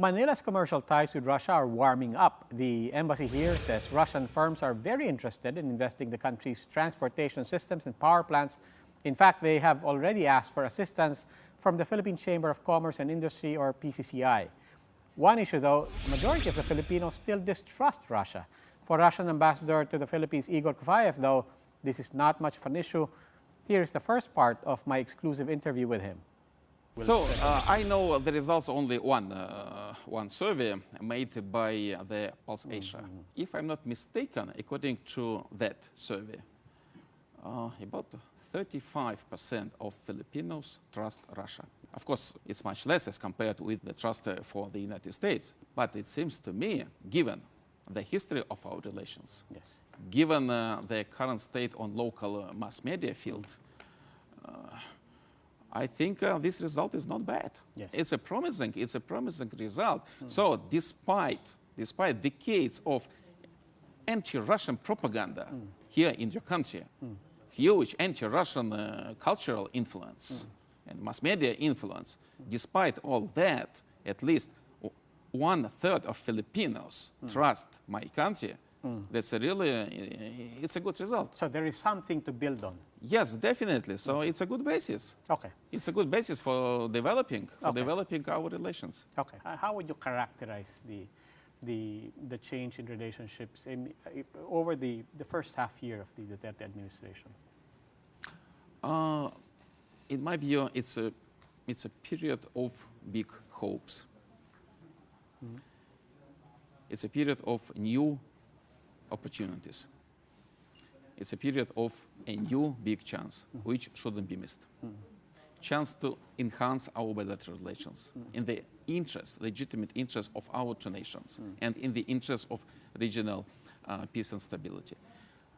Manila's commercial ties with Russia are warming up. The embassy here says Russian firms are very interested in investing in the country's transportation systems and power plants. In fact, they have already asked for assistance from the Philippine Chamber of Commerce and Industry, or PCCI. One issue, though, the majority of the Filipinos still distrust Russia. For Russian Ambassador to the Philippines, Igor Khovaev, though, this is not much of an issue. Here is the first part of my exclusive interview with him. So I know the results only one survey made by the Pulse Asia. If I'm not mistaken, according to that survey, about 35% of Filipinos trust Russia. Of course, it's much less as compared with the trust for the United States. But it seems to me, given the history of our relations, Yes. given the current state on local mass media field, I think this result is not bad. Yes. It's a promising result. So despite decades of anti-Russian propaganda here in your country, huge anti-Russian cultural influence and mass media influence, despite all that, at least 1/3 of Filipinos trust my country. That's it's a good result. So there is something to build on. Yes, definitely. So it's a good basis. Okay. It's a good basis for developing our relations. Okay. How would you characterize the change in relationships over the first half year of the Duterte administration? In my view, it's a period of big hopes. It's a period of new opportunities. It's a period of a new big chance, which shouldn't be missed. Chance to enhance our bilateral relations in the legitimate interest of our two nations, and in the interest of regional peace and stability.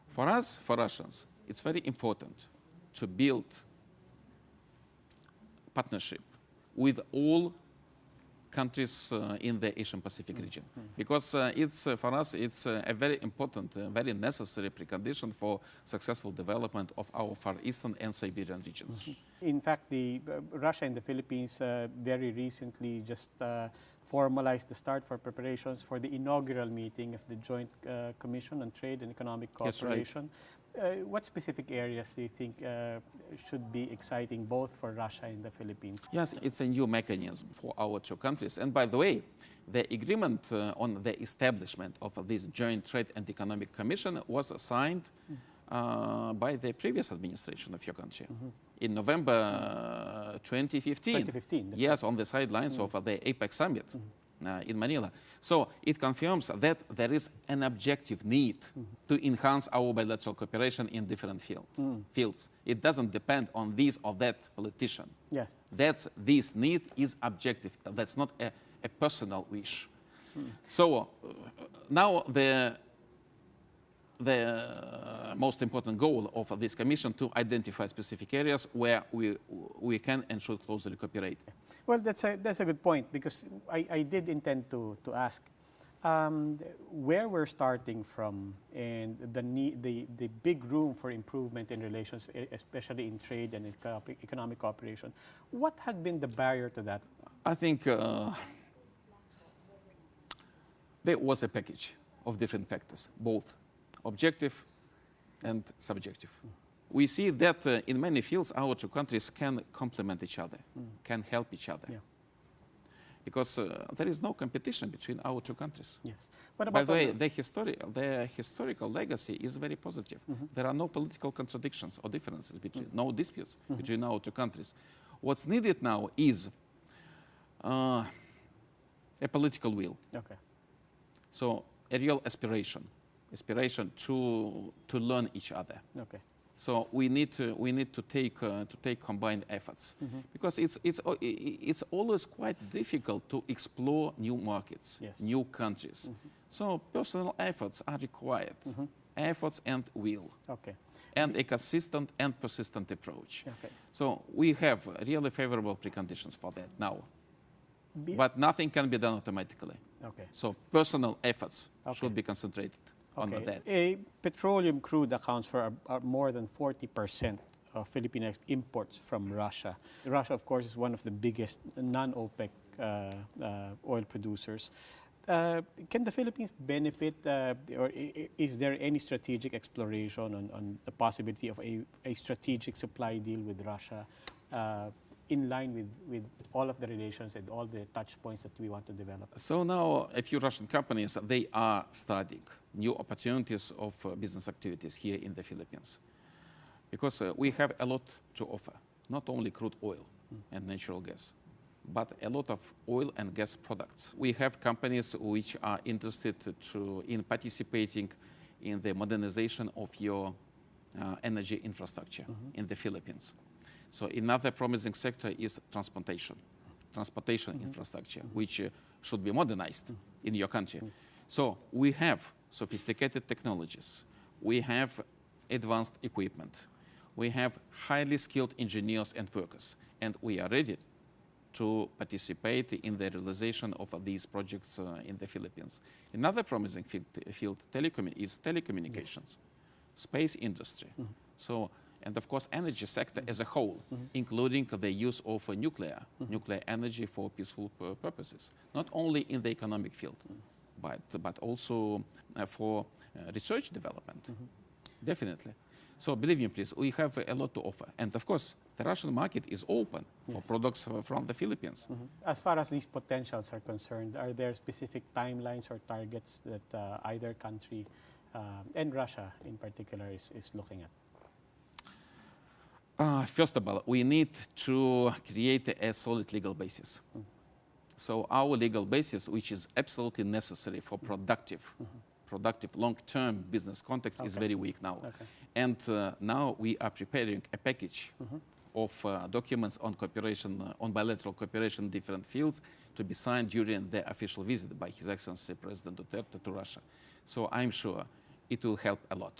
For us, for Russians, it's very important to build partnership with all countries in the Asian Pacific region, because for us it's a very important, very necessary precondition for successful development of our Far Eastern and Siberian regions. In fact, Russia and the Philippines very recently just formalized the start for preparations for the inaugural meeting of the Joint Commission on Trade and Economic Cooperation. What specific areas do you think should be exciting both for Russia and the Philippines? Yes, it's a new mechanism for our two countries. And by the way, the agreement on the establishment of this Joint Trade and Economic Commission was signed by the previous administration of your country in November 2015. 2015. Yes, on the sidelines of the APEC summit. In Manila. So it confirms that there is an objective need to enhance our bilateral cooperation in different fields. It doesn't depend on this or that politician. Yes. This need is objective. That's not a personal wish. So now the most important goal of this commission to identify specific areas where we can and should closely cooperate. Well, that's a good point, because I did intend to ask where we're starting from and the big room for improvement in relations, especially in trade and economic cooperation. What had been the barrier to that? I think there was a package of different factors, both objective and subjective. We see that in many fields our two countries can complement each other, can help each other. Yeah. Because there is no competition between our two countries. Yes. What By about the way, the historical legacy is very positive. There are no political contradictions or differences, no disputes between our two countries. What's needed now is a political will. Okay. So a real aspiration to learn each other. Okay. So we need to take combined efforts, because it's always quite difficult to explore new markets, yes, new countries. So personal efforts are required, efforts and will, okay, and a consistent and persistent approach. Okay. So we have really favorable preconditions for that now, but nothing can be done automatically. Okay. So personal efforts should be concentrated. A petroleum crude accounts for more than 40% of Philippine imports from Russia. Russia, of course, is one of the biggest non-OPEC oil producers. Can the Philippines benefit, or is there any strategic exploration on the possibility of a strategic supply deal with Russia in line with all of the relations and all the touch points that we want to develop? So now a few Russian companies, they are studying new opportunities of business activities here in the Philippines. Because we have a lot to offer, not only crude oil and natural gas, but a lot of oil and gas products. We have companies which are interested in participating in the modernization of your energy infrastructure in the Philippines. So another promising sector is transportation infrastructure, which should be modernized in your country. So we have sophisticated technologies, we have advanced equipment, we have highly skilled engineers and workers, and we are ready to participate in the realization of these projects in the Philippines. Another promising field is telecommunications, space industry. So, and of course, energy sector as a whole, including the use of nuclear energy for peaceful purposes, not only in the economic field, but also for research development, definitely. So believe me, please, we have a lot to offer. And of course, the Russian market is open for products from the Philippines. As far as these potentials are concerned, are there specific timelines or targets that either country and Russia in particular is looking at? First of all, we need to create a solid legal basis. So our legal basis, which is absolutely necessary for productive long-term business context, is very weak now. And now we are preparing a package of documents on cooperation, on bilateral cooperation in different fields to be signed during the official visit by His Excellency President Duterte to Russia. So I'm sure it will help a lot.